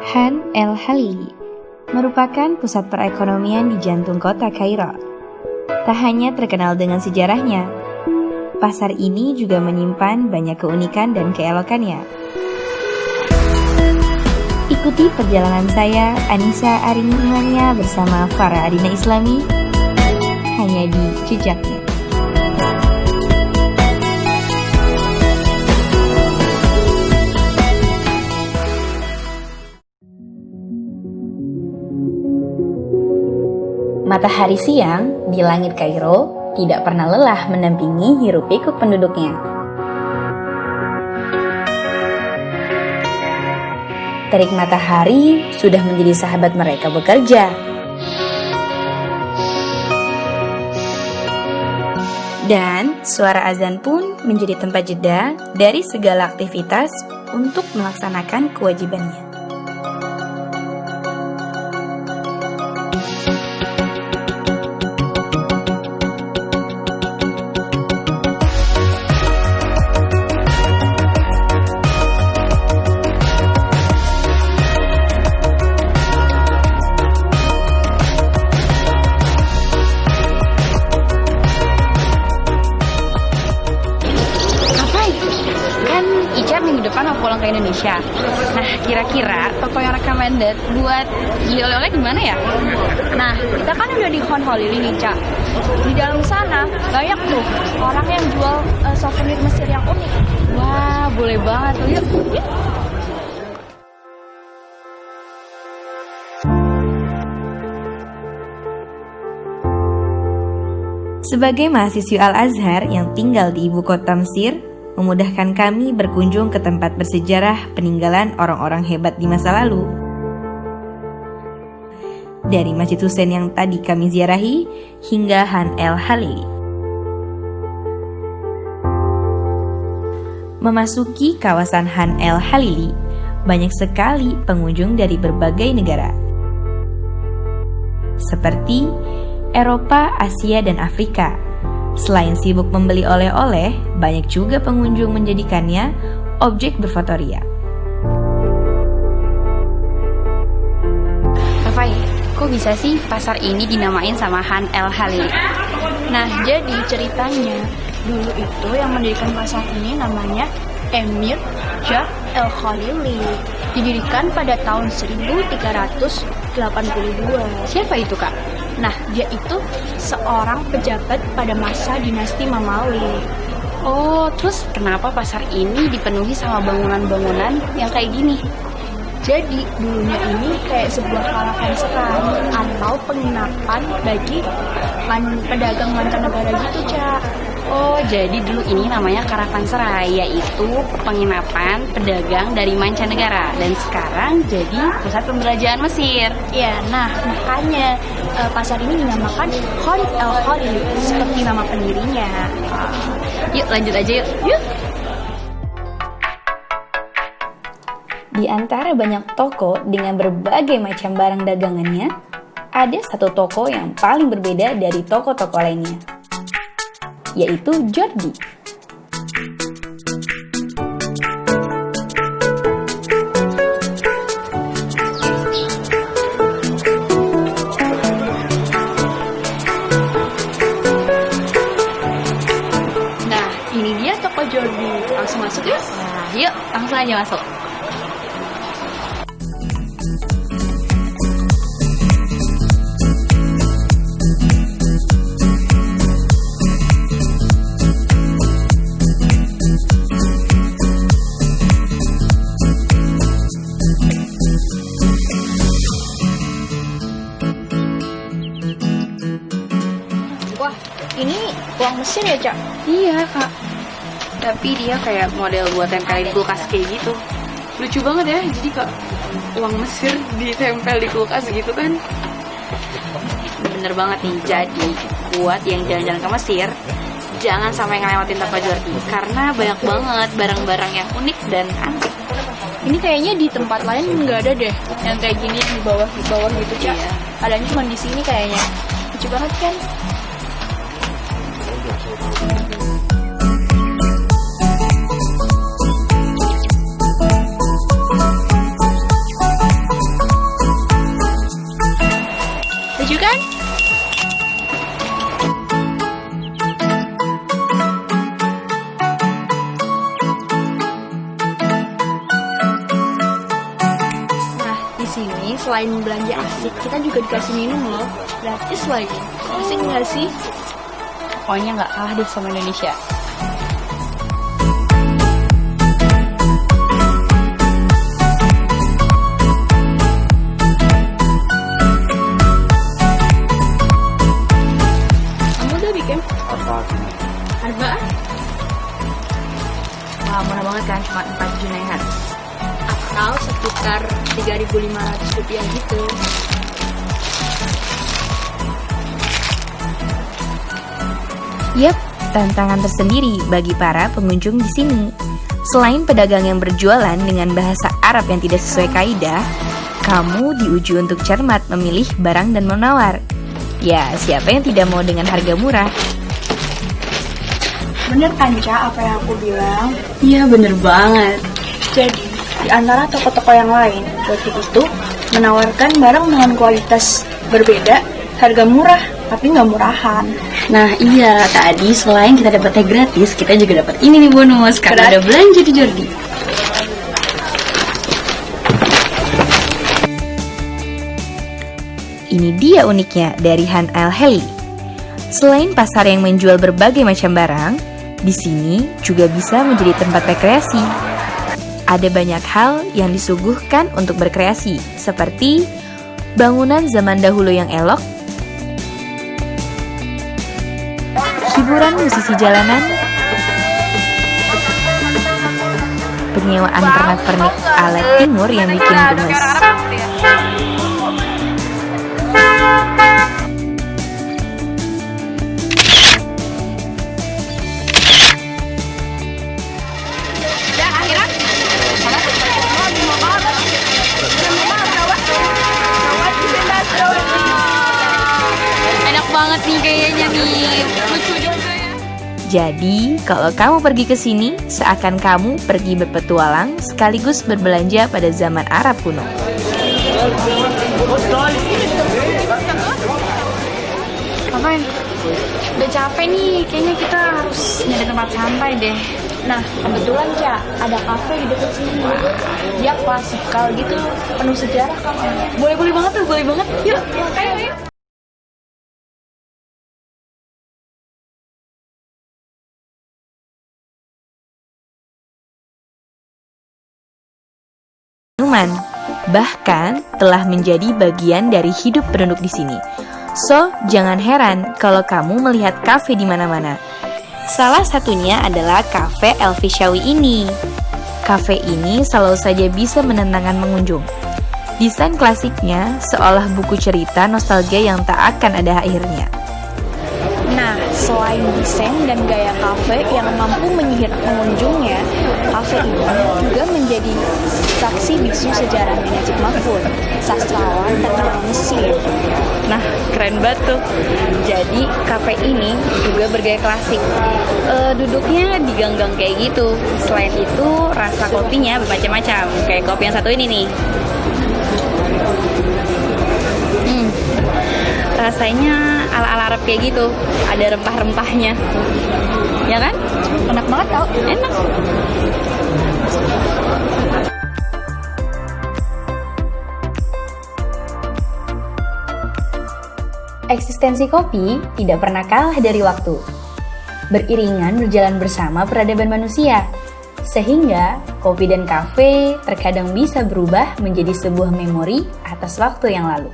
Han el-Halili merupakan pusat perekonomian di jantung kota Kairo. Tak hanya terkenal dengan sejarahnya, pasar ini juga menyimpan banyak keunikan dan keelokannya. Ikuti perjalanan saya, Anissa Arini Imania, bersama Farah Adina Islami, hanya di Jejaknya. Matahari siang di langit Kairo tidak pernah lelah mendampingi hiruk-pikuk penduduknya. Terik matahari sudah menjadi sahabat mereka bekerja. Dan suara azan pun menjadi tempat jeda dari segala aktivitas untuk melaksanakan kewajibannya. Minggu depan mau pulang ke Indonesia. Nah, kira-kira toko yang recommended buat beli oleh-oleh di mana ya? Nah, kita kan udah di Honolulu nih, Ca. Di dalam sana banyak tuh orang yang jual souvenir Mesir yang unik. Wah, boleh banget tuh. Yuk. Sebagai mahasiswi Al-Azhar yang tinggal di ibu kota Mesir, memudahkan kami berkunjung ke tempat bersejarah peninggalan orang-orang hebat di masa lalu. Dari Masjid Husain yang tadi kami ziarahi, hingga Han el-Halili. Memasuki kawasan Han el-Halili, banyak sekali pengunjung dari berbagai negara. Seperti Eropa, Asia, dan Afrika. Selain sibuk membeli oleh-oleh, banyak juga pengunjung menjadikannya objek berfotoria. Kafai, kok bisa sih pasar ini dinamain sama Han el-Halili? Nah, jadi ceritanya dulu itu yang mendirikan pasar ini namanya Emir Jah el-Khalili. Didirikan pada tahun 1382. Siapa itu, Kak? Nah, dia itu seorang pejabat pada masa dinasti Mamalik. Oh, terus kenapa pasar ini dipenuhi sama bangunan-bangunan yang kayak gini? Jadi, dulunya ini kayak sebuah karavanserai atau penginapan bagi pedagang mancanegara gitu, Ca. Oh, jadi dulu ini namanya karavanserai, yaitu penginapan pedagang dari mancanegara. Dan sekarang jadi pusat pembelanjaan Mesir. Ya, nah makanya pasar ini dinamakan Khalid el-Khalili, seperti nama pendirinya. Yuk, lanjut aja yuk. Yuk. Di antara banyak toko dengan berbagai macam barang dagangannya, ada satu toko yang paling berbeda dari toko-toko lainnya, yaitu Jordi. Nah, ini dia toko Jordi. Langsung masuk yuk. Nah, yuk, langsung aja masuk. Wah, ini uang Mesir ya, Cak? Iya, Kak. Tapi dia kayak model buat tempelin di kulkas kayak gitu. Lucu banget ya, jadi kak uang Mesir ditempel di kulkas gitu kan. Bener banget nih, jadi buat yang jalan-jalan ke Mesir, jangan sampai ngelewatin toko Jordi, karena banyak banget barang-barang yang unik dan antik. Ini kayaknya di tempat lain nggak ada deh, yang kayak gini di bawah gitu, Cak. Iya. Adanya cuma di sini kayaknya. Lucu banget kan? sini selain belanja asik, kita juga dikasih minum loh, gratis lagi. Asik nggak sih? Pokoknya nggak kalah deh sama Indonesia. Kamu udah bikin? Harga? Wah, murah banget kan, cuma 4 Junaihat. Atau sekitar 3.500 rupiah gitu. Yap, tantangan tersendiri bagi para pengunjung di sini. Selain pedagang yang berjualan dengan bahasa Arab yang tidak sesuai kaidah, kamu diuji untuk cermat memilih barang dan menawar. Ya, siapa yang tidak mau dengan harga murah? Bener kan, Ca, apa yang aku bilang? Iya, bener banget. Jadi, di antara toko-toko yang lain, Jordi itu menawarkan barang dengan kualitas berbeda, harga murah, tapi nggak murahan. Nah iya, tadi selain kita dapatnya gratis, kita juga dapat ini nih bonus karena ada belanja di Jordi. Ini dia uniknya dari Han Al Heli. Selain pasar yang menjual berbagai macam barang, di sini juga bisa menjadi tempat rekreasi. Ada banyak hal yang disuguhkan untuk berkreasi, seperti bangunan zaman dahulu yang elok, hiburan musisi jalanan, penyewaan pernak-pernik ala timur yang bikin gemes. Enak banget nih kayaknya nih, lucu juga ya. Jadi, kalau kamu pergi ke sini, seakan kamu pergi berpetualang sekaligus berbelanja pada zaman Arab kuno. Ngapain? Udah capek nih, kayaknya kita harus nyari tempat santai deh. Nah, kebetulan, Ca, ada kafe di dekat sini. Dia klasikal gitu, penuh sejarah kafenya. Boleh banget tuh, boleh banget. Yuk, ayo. Minuman, bahkan telah menjadi bagian dari hidup penduduk di sini. So, jangan heran kalau kamu melihat kafe di mana-mana. Salah satunya adalah Cafe El Fishawi ini. Kafe ini selalu saja bisa menenangkan pengunjung. Desain klasiknya seolah buku cerita nostalgia yang tak akan ada akhirnya. Nah, selain desain dan gaya kafe yang mampu menyihir pengunjungnya, kafe ini juga menjadi saksi bisu sejarahnya Najib Mahfud, sastrawan terkenal Mesir. Nah, keren banget tuh. Jadi, kafe ini juga bergaya klasik. Duduknya di gang-gang kayak gitu. Selain itu, rasa kopinya bermacam-macam. Kayak kopi yang satu ini nih. Rasanya ala-ala Arab kayak gitu. Ada rempah-rempahnya. Ya kan? Enak banget tau. Enak. Eksistensi kopi tidak pernah kalah dari waktu. Beriringan berjalan bersama peradaban manusia. Sehingga kopi dan kafe terkadang bisa berubah menjadi sebuah memori atas waktu yang lalu.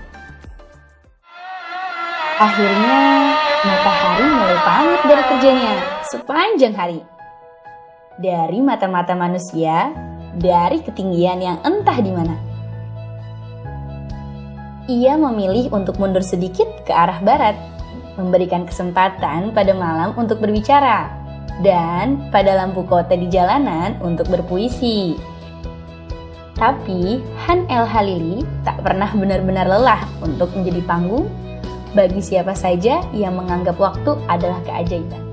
Akhirnya, matahari mulai pamit dari kerjanya sepanjang hari. Dari mata-mata manusia, dari ketinggian yang entah di mana. Ia memilih untuk mundur sedikit ke arah barat, memberikan kesempatan pada malam untuk berbicara, dan pada lampu kota di jalanan untuk berpuisi. Tapi, Han El Halili tak pernah benar-benar lelah untuk menjadi panggung bagi siapa saja yang menganggap waktu adalah keajaiban.